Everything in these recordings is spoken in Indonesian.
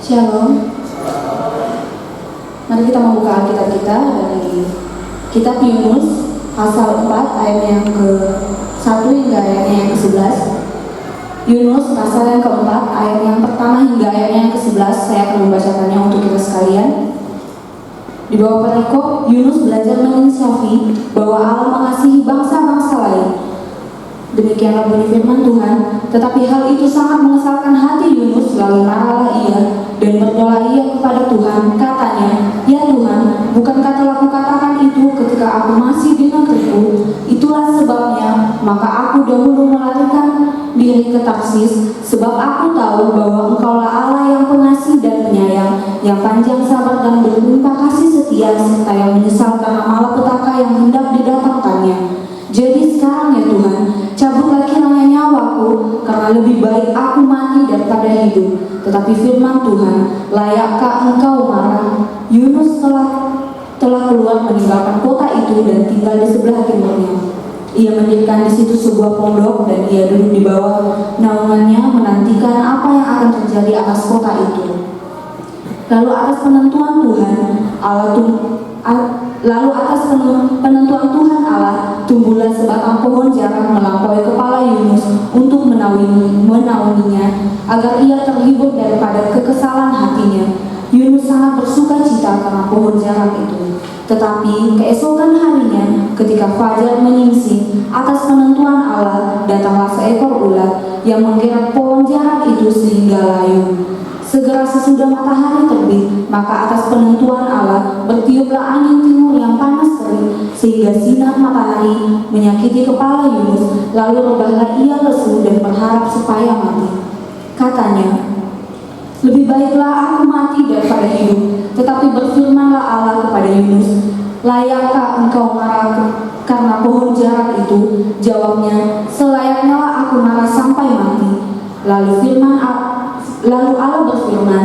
Shalom. Mari kita membuka Alkitab kita dari Kitab Yunus pasal 4 ayat yang ke-1 hingga ayatnya yang ke-11. Yunus pasal yang keempat ayat yang pertama hingga ayatnya yang ke-11. Saya akan membacakannya untuk kita sekalian. Di bawah perikop, Yunus belajar menginsafi bahwa Allah mengasihi bangsa-bangsa lain. Demikianlah bunyi firman Tuhan. Tetapi hal itu sangat mengesalkan hati Yunus, lalu marahlah ia dan berdoa ia kepada Tuhan. Katanya, "Ya Tuhan, bukankah telah kukatakan itu ketika aku masih di negeriku? Itulah sebabnya maka aku dahulu melarikan diri ke Tarsis, sebab aku tahu bahwa Engkaulah Allah yang pengasih dan penyayang, yang panjang sabar dan berlimpah kasih setia, serta yang menyesal karena malapetaka yang hendak didatangkannya. Jadi sekarang ya Tuhan, cabutlah kiranya nyawaku, karena lebih baik aku mati daripada hidup." Tetapi firman Tuhan, "Layakkah engkau marah?" Yunus telah keluar meninggalkan kota itu dan tinggal di sebelah timurnya. Ia mendirikan di situ sebuah pondok dan ia duduk di bawah naungannya menantikan apa yang akan terjadi atas kota itu. Lalu atas penentuan Tuhan Allah tumbuhlah sebatang pohon jarang melampaui kepala Yunus untuk menaunginya agar ia terhibur daripada kekesalan hatinya. Yunus sangat bersuka cita karena pohon jarang itu. Tetapi keesokan harinya, ketika fajar menyingsing, atas penentuan Allah datanglah seekor ulat yang menggeret pohon jarang itu sehingga layu. Segera sesudah matahari terbit, maka atas penentuan Allah bertiuplah angin timur yang panas terik, sehingga sinar matahari menyakiti kepala Yunus. Lalu rebahlah ia lesu dan berharap supaya mati. Katanya, "Lebih baiklah aku mati daripada hidup." Tetapi berfirmanlah Allah kepada Yunus, "Layakkah engkau marah karena pohon jarak itu?" Jawabnya, "Selayaknya lah aku marah sampai mati." Lalu Allah berfirman,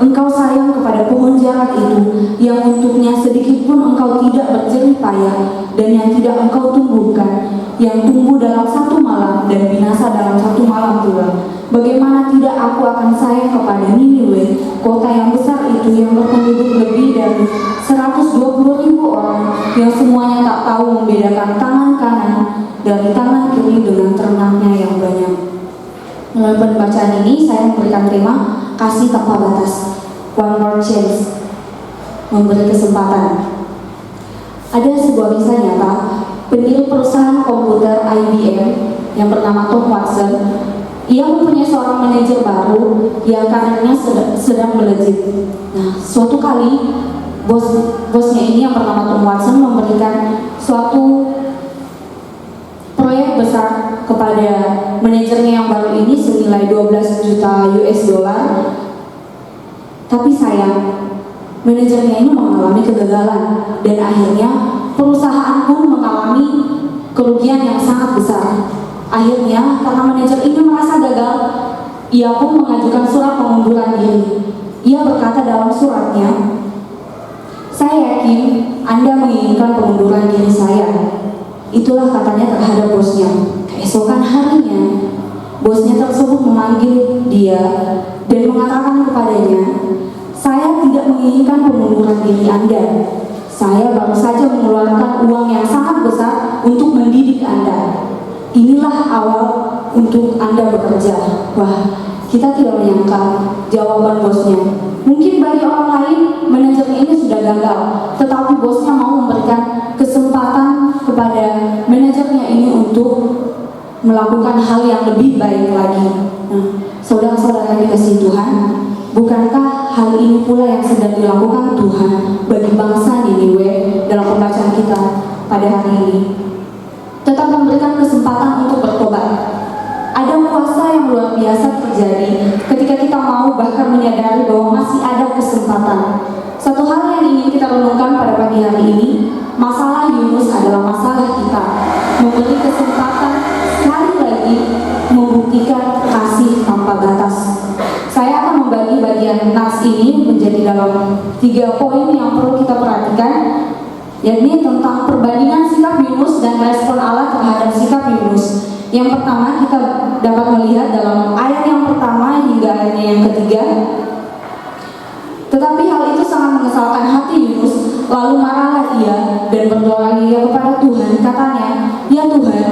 "Engkau sayang kepada pohon jarak itu, yang untuknya sedikit pun engkau tidak berjerih payah, dan yang tidak engkau tumbuhkan, yang tumbuh dalam satu malam dan binasa dalam satu malam pula. Bagaimana tidak aku akan sayang kepada Niniwe, kota yang besar itu, yang berpenduduk lebih dari 120.000 orang, yang semuanya tak tahu membedakan tangan kanan dari tangan kiri dengan ternaknya yang banyak." Melalui pembacaan ini saya memberikan tema kasih tanpa batas, one more chance, memberi kesempatan. Ada sebuah kisah nyata, pendiri perusahaan komputer IBM yang bernama Tom Watson. Ia mempunyai seorang manajer baru yang karirnya sedang melejit. Nah, suatu kali bosnya ini yang bernama Tom Watson memberikan suatu proyek besar kepada manajernya yang baru ini senilai 12 juta US dollar. Tapi sayang, manajernya ini mengalami kegagalan dan akhirnya perusahaan pun mengalami kerugian yang sangat besar. Akhirnya karena manajer ini merasa gagal, ia pun mengajukan surat pengunduran diri. Ia berkata dalam suratnya, "Saya yakin Anda menginginkan pengunduran diri saya." Itulah katanya terhadap bosnya. Keesokan harinya, bosnya tersebut memanggil dia dan mengatakan kepadanya, "Saya tidak menginginkan pengunduran diri Anda. Saya baru saja mengeluarkan uang yang sangat besar untuk mendidik Anda. Inilah awal untuk Anda bekerja." Wah, kita tidak menyangka jawaban bosnya. Mungkin bagi orang lain manajernya ini sudah gagal, tetapi bosnya mau memberikan kesempatan kepada manajernya ini untuk melakukan hal yang lebih baik lagi. Nah, saudara-saudara yang dikasihi Tuhan, bukankah hal ini pula yang sedang dilakukan Tuhan bagi bangsa Niniwe dalam pembacaan kita pada hari ini? Tetap memberikan kesempatan untuk bertobat. Ada kuasa yang luar biasa terjadi ketika kita mau bahkan menyadari bahwa masih ada kesempatan. Satu hal yang ingin kita renungkan pada pagi hari ini, masalah Yunus adalah masalah kita. Memberi kesempatan sekali lagi membuktikan kasih tanpa batas. Saya akan membagi bagian nas ini menjadi dalam 3 poin yang perlu kita perhatikan, yakni tentang perbandingan sikap Yunus dan respon Allah terhadap sikap Yunus. Yang pertama, kita dapat melihat dalam ayat yang pertama hingga ayatnya yang ketiga, Tetapi hal itu sangat mengesalkan hati Yunus. Lalu marahlah ia dan berdoa ia kepada Tuhan. Katanya, "Ya Tuhan,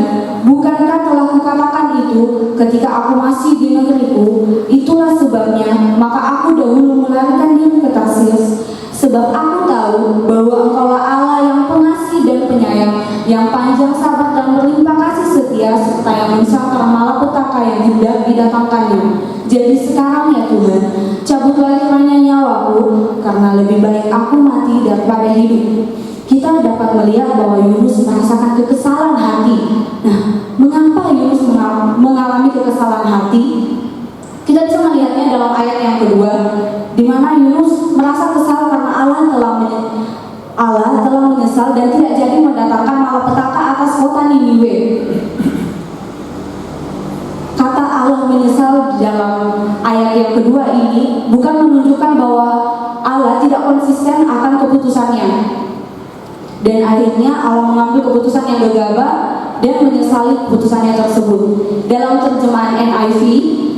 bukankah telah kukatakan itu ketika aku masih di negeriku? Itulah sebabnya maka aku dahulu melarikan diri ke Tarsis. Sebab aku tahu bahwa Engkaulah Allah yang pengasih dan penyayang, yang panjang sabar dan berlimpah kasih setia, serta yang menyangkal malapetaka yang hendak didatangkannya. Jadi sekarang ya Tuhan, cabutlah kiranya nyawaku, karena lebih baik aku mati daripada hidup." Kita dapat melihat bahwa Yunus merasakan kekesalan hati. Nah, mengapa Yunus mengalami kekesalan hati? Kita bisa melihatnya dalam ayat yang kedua, di mana Yunus merasa kesal karena Allah telah menyesal dan tidak jadi mendatangkan malapetaka atas kota Niniwe. Kata Allah menyesal di dalam ayat yang kedua ini bukan menunjukkan bahwa Allah tidak konsisten akan keputusannya, dan akhirnya Allah mengambil keputusan yang gegabah dan menyesali keputusannya tersebut. Dalam terjemahan NIV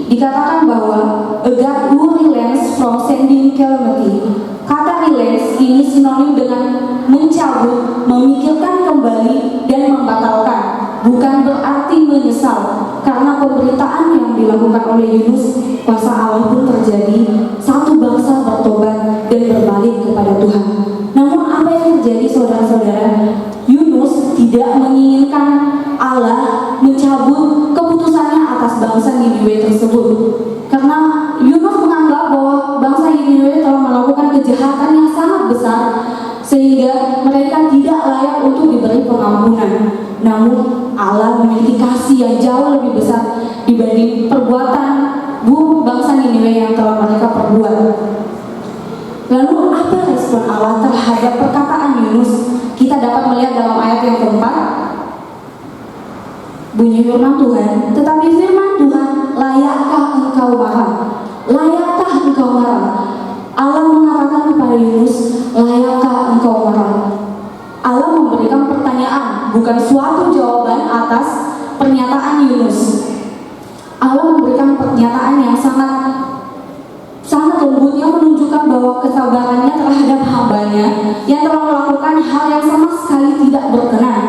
dikatakan bahwa "a God who relents from sending calamity." Kata relents ini sinonim dengan mencabut, memikirkan kembali, dan membatalkan. Bukan berarti menyesal, karena pemberitaan yang dilakukan oleh Yunus, kuasa Allah pun terjadi. Satu bangsa bertobat dan berbalik kepada Tuhan. Namun apa yang terjadi saudara-saudara? Yunus tidak menginginkan Allah mencabut keputusannya atas bangsa Niniwe tersebut, karena Yunus menganggap bahwa bangsa Niniwe telah melakukan kejahatan yang sangat besar sehingga mereka tidak layak untuk diberi pengampunan. Namun Allah memiliki kasih yang jauh lebih besar dibanding perbuatan buruk bangsa Niniwe yang telah mereka perbuat. Lalu apa respon Allah terhadap perkataan Yunus? Kita dapat melihat dalam ayat yang keempat, bunyi firman Tuhan, "Tetapi firman Tuhan, layakkah engkau marah? Layakkah engkau marah?" Allah mengatakan kepada Yunus, "Layakkah engkau marah?" Allah memberikan pertanyaan, bukan suatu jawaban atas pernyataan Yunus. Allah memberikan pernyataan yang sangat lembut, yang menunjukkan bahwa kesabarannya terhadap hambanya yang telah melakukan hal yang sama sekali tidak berkenan.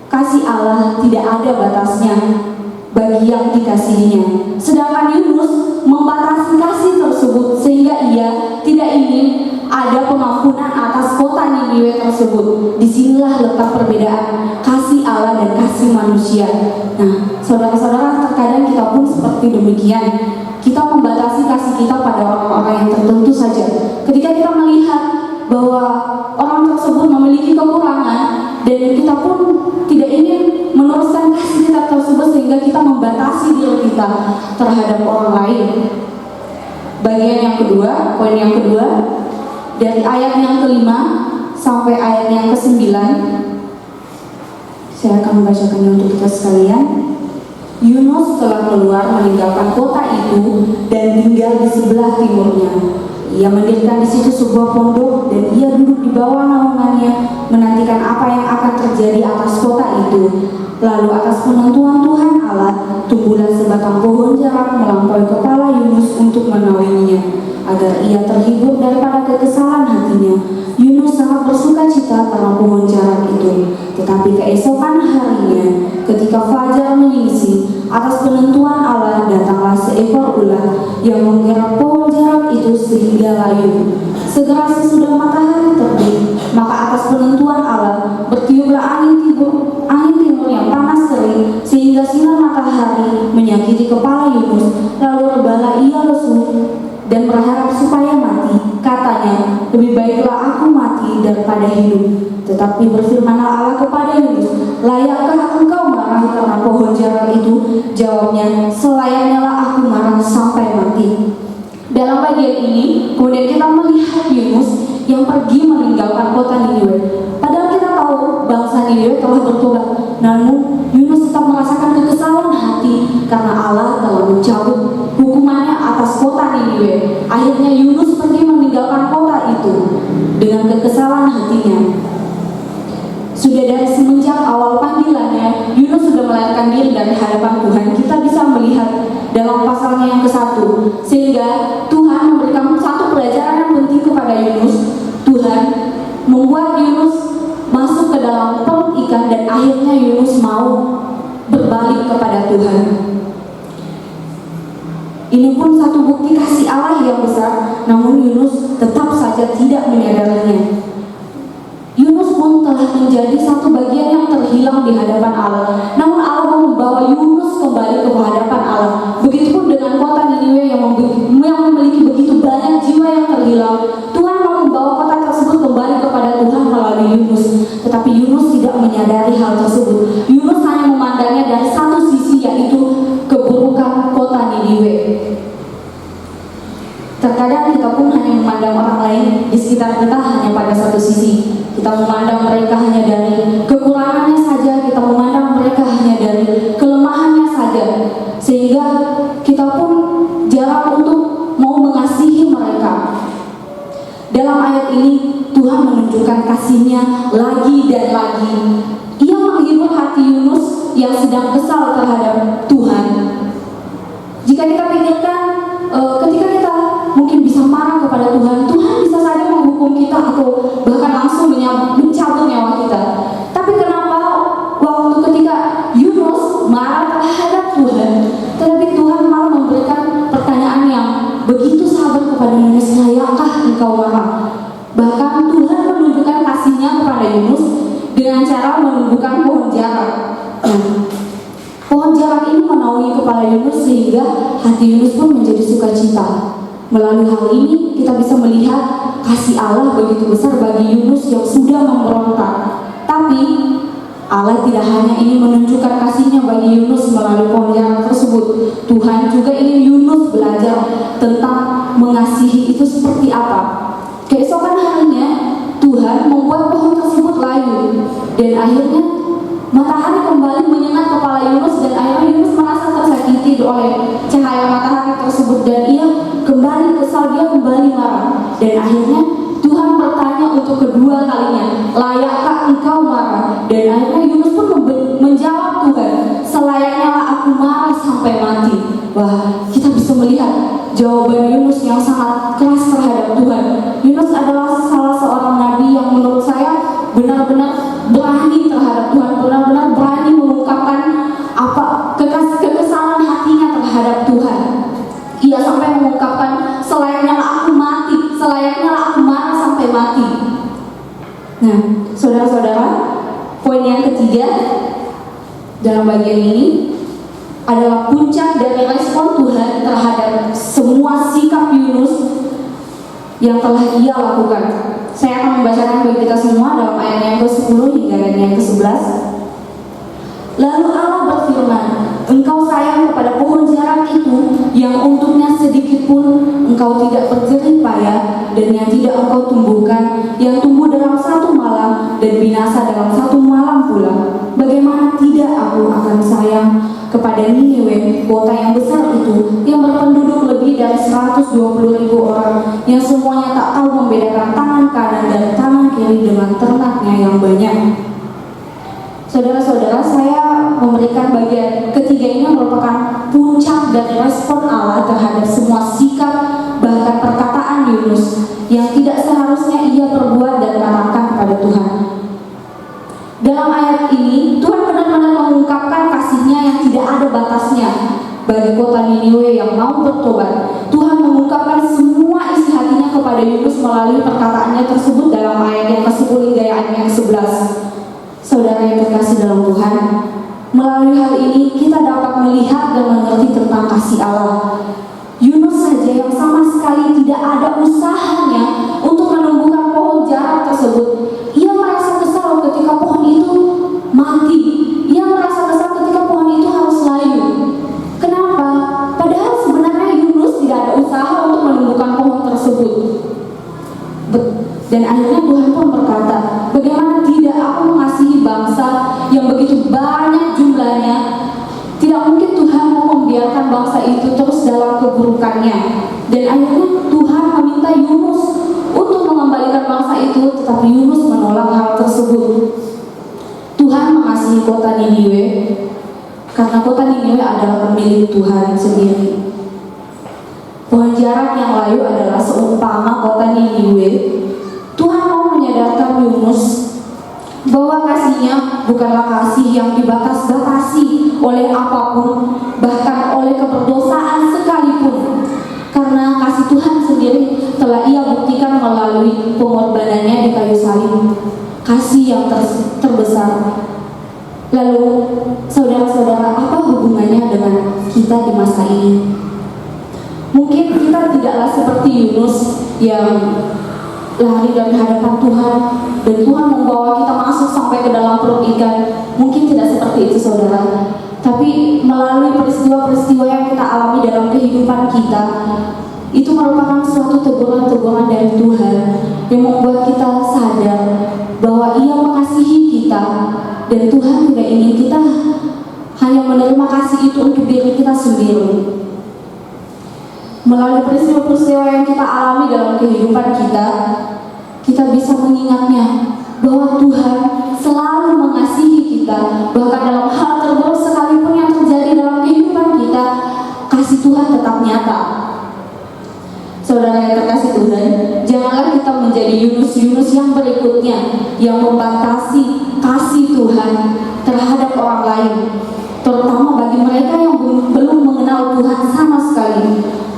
Kasih Allah tidak ada batasnya bagi yang dikasihinya. Sedangkan Yunus membatasi kasih tersebut sehingga ia tidak ingin ada pengampunan atas kota Niniwe tersebut. Disinilah letak perbedaan kasih Allah dan kasih manusia. Nah, saudara-saudara, terkadang kita pun seperti demikian. Kita membatasi kasih kita pada orang-orang yang tertentu saja. Ketika kita melihat bahwa orang tersebut memiliki kekurangan dan kita pun tidak ingin meneruskan kasih kita tersebut, sehingga kita membatasi diri kita terhadap orang lain. Bagian yang kedua, poin yang kedua, dari ayat yang kelima sampai ayat yang ke-9, saya akan membacakannya untuk kita sekalian. Yunus telah keluar meninggalkan kota itu dan tinggal di sebelah timurnya. Ia mendirikan di situ sebuah pondok dan ia duduk di bawah naungannya, menantikan apa yang akan terjadi atas kota itu. Lalu atas penentuan Tuhan Allah, tumbuhlah sebatang pohon jarak melampaui kepala Yunus untuk menaunginya, agar ia terhibur daripada kekesalan hatinya. Yunus sangat bersuka cita karena pohon jarak itu. Tetapi keesokan harinya, ketika fajar menyingsing, atas penentuan Allah datanglah seekor ular yang menggerap pohon jarak itu sehingga layu. Segera sesudah matahari terbit, maka atas penentuan Allah bertiuplah angin timur yang panas terik, sehingga sinar matahari menyakiti kepala Yunus. Lalu rebalah ia lesu dan berharap supaya mati. Katanya, "Lebih baiklah aku mati daripada hidup." Tetapi berfirmanlah Allah kepada Yunus, "Layakkah engkau marah karena pohon jarak itu?" Jawabnya, "Selayaknya lah aku marah sampai mati." Dalam bagian ini, kemudian kita melihat Yunus yang pergi meninggalkan kota Niniwe. Padahal kita tahu bangsa Niniwe telah bertobat, namun Yunus tetap merasakan kekesalan hati karena Allah telah mencabut hukumannya atas kota Niniwe. Akhirnya Yunus pergi meninggalkan kota itu dengan kekesalan hatinya. Sudah dari semenjak awal panggilannya, Yunus sudah melarikan diri dari hadapan Tuhan. Kita bisa melihat dalam pasalnya yang ke-1, sehingga Tuhan memberikan satu pelajaran yang penting kembali kepada Tuhan. Ini pun satu bukti kasih Allah yang besar, namun Yunus tetap saja tidak menyadarinya. Yunus pun telah menjadi satu bagian yang terhilang di hadapan Allah. Namun Allah mau membawa Yunus kembali ke hadapan Allah. Begitupun dengan kota Niniwe yang memiliki begitu banyak jiwa yang terhilang. Tuhan mau membawa kota tersebut kembali kepada Tuhan melalui Yunus. Tetapi Yunus tidak menyadari hal tersebut. Yunus hanya memandangnya dari satu sisi, yaitu keburukan kota Niniwe. Terkadang kita pun hanya memandang orang lain di sekitar kita hanya pada satu sisi. Kita memandang mereka hanya dari kekurangannya saja, kita memandang mereka hanya dari kelemahannya saja, sehingga kita pun jarang untuk mau mengasihi mereka. Dalam ayat ini Tuhan menunjukkan kasih-Nya lagi dan lagi. Ia menghibur hati Yunus yang sedang kesal terhadap Tuhan. Jika kita pikirkan ketika kita mungkin bisa marah kepada Tuhan, Tuhan bisa saja menghukum kita atau bahkan langsung mencabut nyawa kita. Tapi kenapa waktu ketika Yunus marah terhadap Tuhan, tetapi Tuhan malah memberikan pertanyaan yang begitu sabar kepada Yunus, layakkah engkau marah? Bahkan Tuhan menunjukkan kasih-Nya kepada Yunus dengan cara menumbuhkan pohon jarak. Pohon jarak ini menaungi kepala Yunus sehingga hati Yunus pun menjadi sukacita. Melalui hal ini kita bisa melihat kasih Allah begitu besar bagi Yunus yang sudah memberontak. Tapi Allah tidak hanya ingin menunjukkan kasih-Nya bagi Yunus melalui pohon jarak tersebut. Tuhan juga ingin Yunus belajar tentang mengasihi itu seperti apa. Keesokan harinya Tuhan membuat pohon tersebut layu, dan akhirnya matahari kembali menyengat kepala Yunus, dan akhirnya Yunus merasa tersakiti oleh cahaya matahari tersebut, dan ia kembali kesal, dia kembali marah. Dan akhirnya Tuhan bertanya untuk kedua kalinya, layakkah engkau marah? Dan akhirnya Yunus pun menjawab Tuhan, selayaknya lah aku marah sampai mati. Wah, kita bisa melihat jawaban Yunus yang sangat keras terhadap Tuhan. Yunus adalah salah seorang nabi yang menurut saya benar-benar berani terhadap Tuhan, benar-benar berani mengungkapkan apa kekesalan hatinya terhadap Tuhan. Ia sampai mengungkapkan, selayaknya lah aku mati, selayaknya lah aku marah sampai mati. Nah, saudara-saudara, poin yang ketiga dalam bagian ini adalah puncak dari respon Tuhan terhadap semua sikap Yunus yang telah ia lakukan. Saya akan membacakan bagi kita semua dalam ayat yang ke-10 hingga ayat yang ke-11. Lalu Allah berfirman, engkau sayang kepada pohon jarak itu yang untuknya sedikit pun engkau tidak berjerih payah, dan yang tidak engkau tumbuhkan, yang tumbuh dalam satu malam dan binasa dalam satu malam pula. Bagaimana tidak aku akan sayang kepada Niniwe, kota yang besar itu, yang berpenduduk lebih dari 120.000 orang, yang semuanya tak tahu membedakan tangan kanan dan tangan kiri dengan ternaknya yang banyak. Saudara-saudara, saya memberikan bagian ketiga ini merupakan puncak dari respon Allah terhadap semua sikap bahkan perkataan Yunus yang tidak seharusnya ia perbuat dan katakan kepada Tuhan. Dalam ayat ini Tuhan benar-benar mengungkapkan kasih-Nya yang tidak ada batasnya bagi kota Niniwe yang mau bertobat. Tuhan mengungkapkan semua isi hatinya kepada Yunus melalui perkataannya tersebut dalam ayat yang ke-10 hingga ayat yang ke-11. Saudara yang terkasih dalam Tuhan, melalui hal ini kita dapat melihat dan mengerti tentang kasih Allah. Yunus saja yang sama sekali tidak ada usahanya untuk menumbuhkan pohon jarak tersebut, ia merasa kesal ketika pohon itu mati. Ia merasa kesal ketika pohon itu harus layu. Kenapa? Padahal sebenarnya Yunus tidak ada usaha untuk menumbuhkan pohon tersebut. Dan akhirnya Tuhan pun berkata, bagaimana tidak aku mengasihi bangsa yang begitu banyak jumlahnya? Tidak mungkin Tuhan mau membiarkan bangsa itu terus dalam keburukannya. Dan akhirnya Tuhan meminta Yunus untuk mengembalikan bangsa itu, tetapi Yunus menolak hal tersebut. Tuhan mengasihi kota Niniwe karena kota Niniwe adalah milik Tuhan sendiri. Pohon jarak yang layu adalah seumpama kota Niniwe. Tuhan mau menyadarkan Yunus bahwa kasih-Nya bukanlah kasih yang dibatas-batasi oleh apapun, bahkan oleh keberdosaan sekalipun. Karena kasih Tuhan sendiri telah Ia buktikan melalui pengorbanannya di kayu salib, kasih yang terbesar. Lalu, saudara-saudara, apa hubungannya dengan kita di masa ini? Mungkin kita tidaklah seperti Yunus yang lari dari hadapan Tuhan dan Tuhan membawa kita masuk sampai ke dalam perut ikan. Mungkin tidak seperti itu, saudara. Tapi melalui peristiwa-peristiwa yang kita alami dalam kehidupan kita, itu merupakan suatu teguran-teguran dari Tuhan yang membuat kita sadar bahwa Ia mengasihi kita, dan Tuhan tidak ingin kita hanya menerima kasih itu untuk diri kita sendiri. Melalui peristiwa-peristiwa yang kita alami dalam kehidupan kita, kita bisa mengingatnya bahwa Tuhan selalu mengasihi kita. Bahkan dalam hal terburuk sekalipun yang terjadi dalam kehidupan kita, kasih Tuhan tetap nyata. Saudara yang terkasih Tuhan, janganlah kita menjadi Yunus-Yunus yang berikutnya, yang membatasi kasih Tuhan terhadap orang lain, terutama bagi mereka yang belum mengenal Tuhan sama sekali.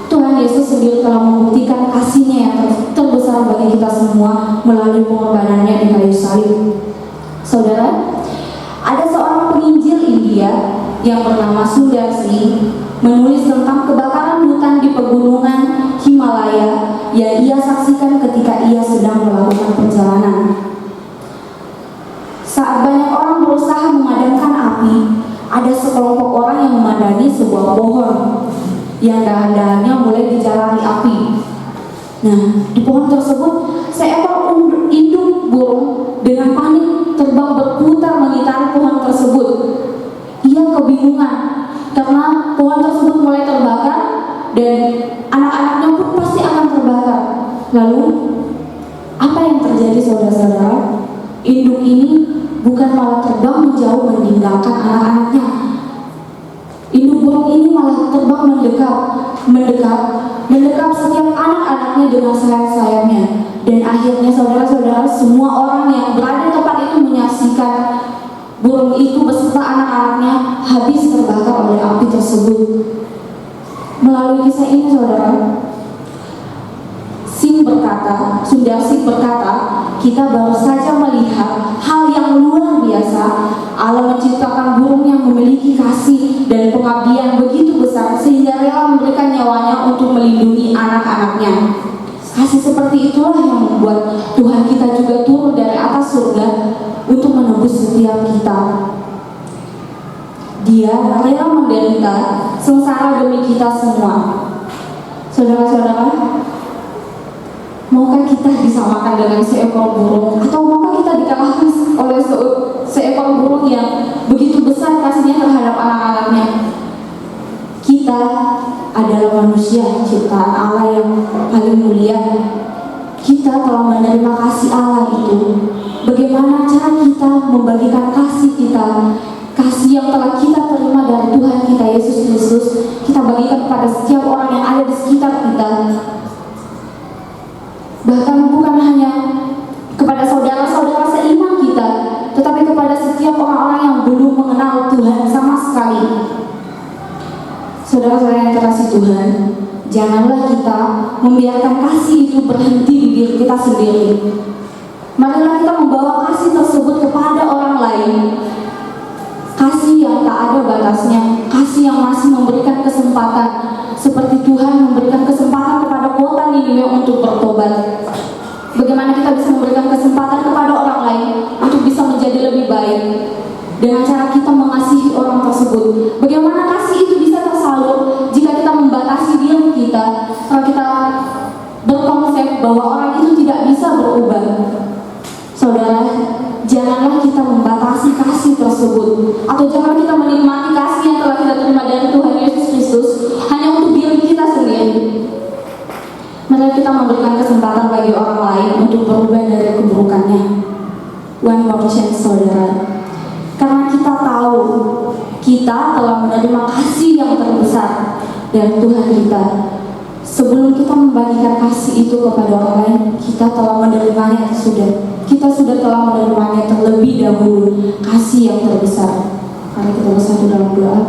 Tuhan Yesus sendiri telah membuktikan kasih-Nya yang terbesar bagi kita semua melalui pengorbanannya di kayu salib. Saudara, ada seorang penginjil India yang bernama Sundar Singh menulis tentang kebakaran hutan di pegunungan Himalaya yang ia saksikan ketika ia sedang melakukan perjalanan. Saat banyak orang berusaha memadamkan api, ada sekelompok orang yang memadani sebuah pohon yang dahan-dahannya mulai dijalari api. Nah, di pohon tersebut seekor induk burung dengan panik terbang berputar mengitari pohon tersebut. Ia kebingungan karena pohon tersebut mulai terbakar dan anak-anaknya pun pasti akan terbakar. Lalu, apa yang terjadi, saudara-saudara? Induk ini bukan malah terbang menjauh meninggalkan anak-anaknya. Induk burung ini malah terbang mendekat setiap anak-anaknya dengan sayap-sayapnya. Dan akhirnya, saudara-saudara, semua orang yang berada di tempat itu menyaksikan burung itu beserta anak-anaknya habis terbakar oleh api tersebut. Melalui kisah ini, saudara, Sundar Singh berkata, kita baru saja melihat hal yang luar biasa. Allah menciptakan burung yang memiliki kasih dan pengabdian begitu besar sehingga rela memberikan nyawanya untuk melindungi anak-anaknya. Kasih seperti itulah yang membuat Tuhan kita juga turun dari atas surga untuk menebus setiap kita. Dia rela menderita sengsara demi kita semua. Saudara-saudara, maukah kita disamakan dengan seekor burung, atau maukah kita dikalahkan oleh seekor burung yang begitu besar kasihnya terhadap anak-anaknya? Kita adalah manusia ciptaan Allah yang paling mulia. Kita telah menerima kasih Allah itu. Bagaimana cara kita membagikan kasih kita, kasih yang telah kita terima dari Tuhan kita Yesus Kristus, kita bagikan kepada setiap orang yang ada di sekitar kita. Bahkan bukan hanya kepada saudara-saudara seiman kita, tetapi kepada setiap orang-orang yang belum mengenal Tuhan sama sekali. Saudara-saudara yang terkasih Tuhan, janganlah kita membiarkan kasih itu berhenti di diri kita sendiri. Marilah kita membawa kasih tersebut kepada orang lain. Kasih yang tak ada batasnya, kasih yang masih memberikan kesempatan, seperti Tuhan memberikan kesempatan kepada kota Niniwe untuk bertobat. Bagaimana kita bisa memberikan kesempatan kepada orang lain untuk bisa menjadi lebih baik dengan cara kita mengasihi orang tersebut? Bagaimana kasih itu bisa tersalur jika kita membatasi diri kita, kalau kita berkonsep bahwa orang itu tidak bisa berubah? Saudara, janganlah kita membatasi kasih tersebut, atau janganlah kita menikmati kasih yang telah kita terima dari Tuhan Yesus Kristus hanya untuk diri kita sendiri. Mari kita memberikan kesempatan bagi orang lain untuk berubah dari keburukannya. One more chance, saudara. Karena kita tahu kita telah menerima kasih yang terbesar dari Tuhan kita. Sebelum kita membagikan kasih itu kepada orang lain, kita telah menerimanya sudah. Kita sudah telah menerimanya terlebih dahulu, kasih yang terbesar. Mari kita bersatu dalam doa.